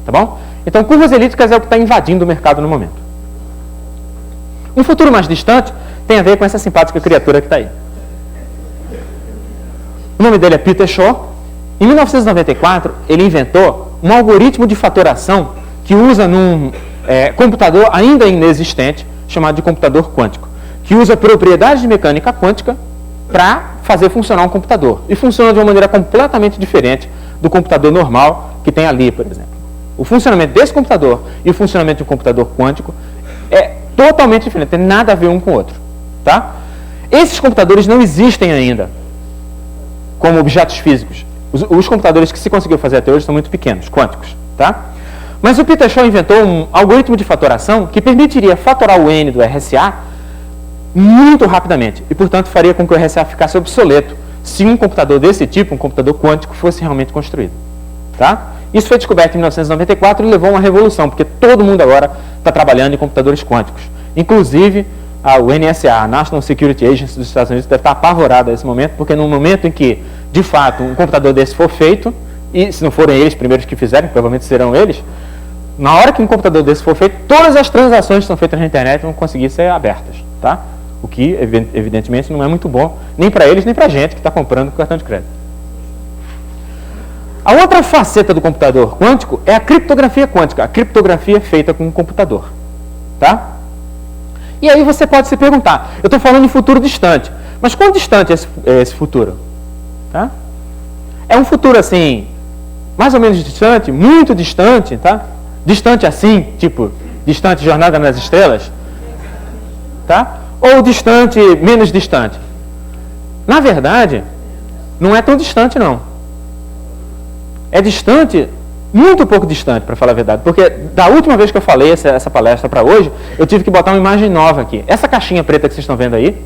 S2: Tá bom? Então, curvas elípticas é o que está invadindo o mercado no momento. Um futuro mais distante tem a ver com essa simpática criatura que está aí. O nome dele é Peter Shor. Em 1994, ele inventou um algoritmo de fatoração que usa num computador ainda inexistente, chamado de computador quântico, que usa propriedades de mecânica quântica para fazer funcionar um computador. E funciona de uma maneira completamente diferente do computador normal que tem ali, por exemplo. O funcionamento desse computador e o funcionamento de um computador quântico é totalmente diferente, não tem nada a ver um com o outro. Tá? Esses computadores não existem ainda como objetos físicos. Os computadores que se conseguiu fazer até hoje são muito pequenos, quânticos. Tá? Mas o Peter Shor inventou um algoritmo de fatoração que permitiria fatorar o N do RSA muito rapidamente. E, portanto, faria com que o RSA ficasse obsoleto se um computador desse tipo, um computador quântico, fosse realmente construído. Tá? Isso foi descoberto em 1994 e levou a uma revolução, porque todo mundo agora está trabalhando em computadores quânticos. Inclusive, o NSA, a National Security Agency dos Estados Unidos, deve estar apavorada nesse momento, porque no momento em que, de fato, um computador desse for feito, e se não forem eles primeiros que fizerem, provavelmente serão eles, na hora que um computador desse for feito, todas as transações que são feitas na internet vão conseguir ser abertas. Tá? O que, evidentemente, não é muito bom, nem para eles, nem para a gente que está comprando com cartão de crédito. A outra faceta do computador quântico é a criptografia quântica, a criptografia feita com um computador. Tá? E aí você pode se perguntar, eu estou falando em futuro distante, mas quão distante é esse futuro? Tá? É um futuro assim, mais ou menos distante, muito distante, tá? Distante assim, tipo, distante Jornada nas Estrelas? Tá? Ou distante, menos distante? Na verdade, não é tão distante não. É distante, muito pouco distante, para falar a verdade. Porque da última vez que eu falei essa palestra para hoje, eu tive que botar uma imagem nova aqui. Essa caixinha preta que vocês estão vendo aí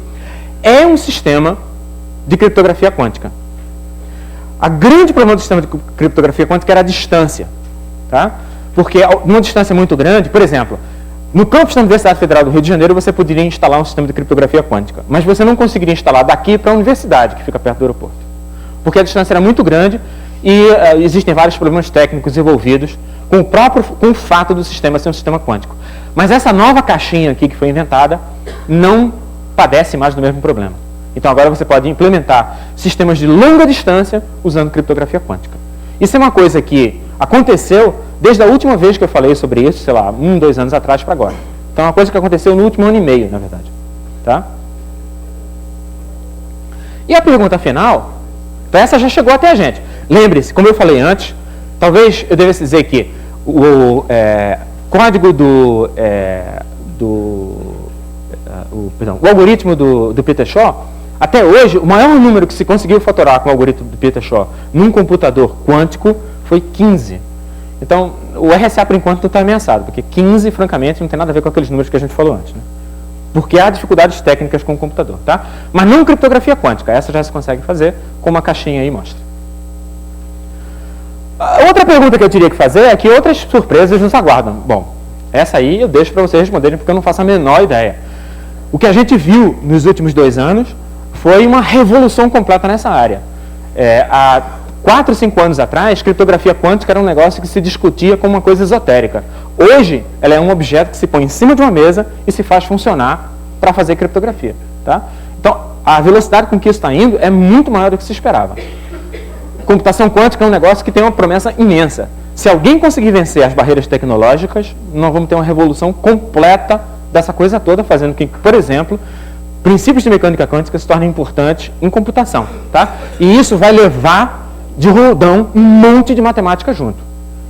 S2: é um sistema de criptografia quântica. A grande problema do sistema de criptografia quântica era a distância. Tá? Porque numa distância muito grande, por exemplo, no campus da Universidade Federal do Rio de Janeiro, você poderia instalar um sistema de criptografia quântica. Mas você não conseguiria instalar daqui para a universidade, que fica perto do aeroporto. Porque a distância era muito grande e existem vários problemas técnicos envolvidos com o fato do sistema ser um sistema quântico. Mas essa nova caixinha aqui que foi inventada não padece mais do mesmo problema. Então agora você pode implementar sistemas de longa distância usando criptografia quântica. Isso é uma coisa que aconteceu desde a última vez que eu falei sobre isso, sei lá, 2 anos atrás para agora. Então é uma coisa que aconteceu no último ano e meio, na verdade. Tá? E a pergunta final, então essa já chegou até a gente. Lembre-se, como eu falei antes, talvez eu devesse dizer que o código o algoritmo do Peter Shaw, até hoje, o maior número que se conseguiu fatorar com o algoritmo do Peter Shaw num computador quântico foi 15. Então, o RSA, por enquanto, não está ameaçado, porque 15, francamente, não tem nada a ver com aqueles números que a gente falou antes. Né? Porque há dificuldades técnicas com o computador. Tá? Mas não criptografia quântica, essa já se consegue fazer, como a caixinha aí mostra. Outra pergunta que eu teria que fazer é que outras surpresas nos aguardam. Bom, essa aí eu deixo para vocês responderem, porque eu não faço a menor ideia. O que a gente viu nos últimos 2 anos foi uma revolução completa nessa área. Há 4, 5 anos atrás, criptografia quântica era um negócio que se discutia como uma coisa esotérica. Hoje, ela é um objeto que se põe em cima de uma mesa e se faz funcionar para fazer criptografia. Tá? Então, a velocidade com que isso está indo é muito maior do que se esperava. Computação quântica é um negócio que tem uma promessa imensa. Se alguém conseguir vencer as barreiras tecnológicas, nós vamos ter uma revolução completa dessa coisa toda, fazendo com que, por exemplo, princípios de mecânica quântica se tornem importantes em computação. Tá? E isso vai levar de roldão um monte de matemática junto.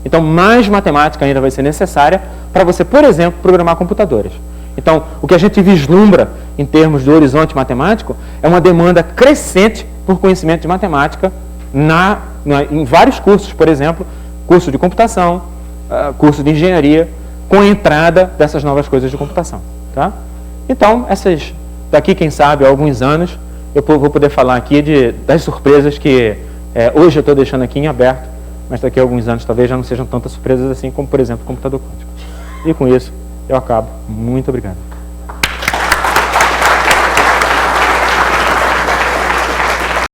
S2: Então, mais matemática ainda vai ser necessária para você, por exemplo, programar computadores. Então, o que a gente vislumbra em termos do horizonte matemático é uma demanda crescente por conhecimento de matemática em vários cursos, por exemplo, curso de computação, curso de engenharia, com a entrada dessas novas coisas de computação. Tá? Então, daqui, quem sabe, a alguns anos, eu vou poder falar aqui das surpresas que hoje eu estou deixando aqui em aberto, mas daqui a alguns anos talvez já não sejam tantas surpresas assim como, por exemplo, o computador quântico. E com isso, eu acabo. Muito obrigado.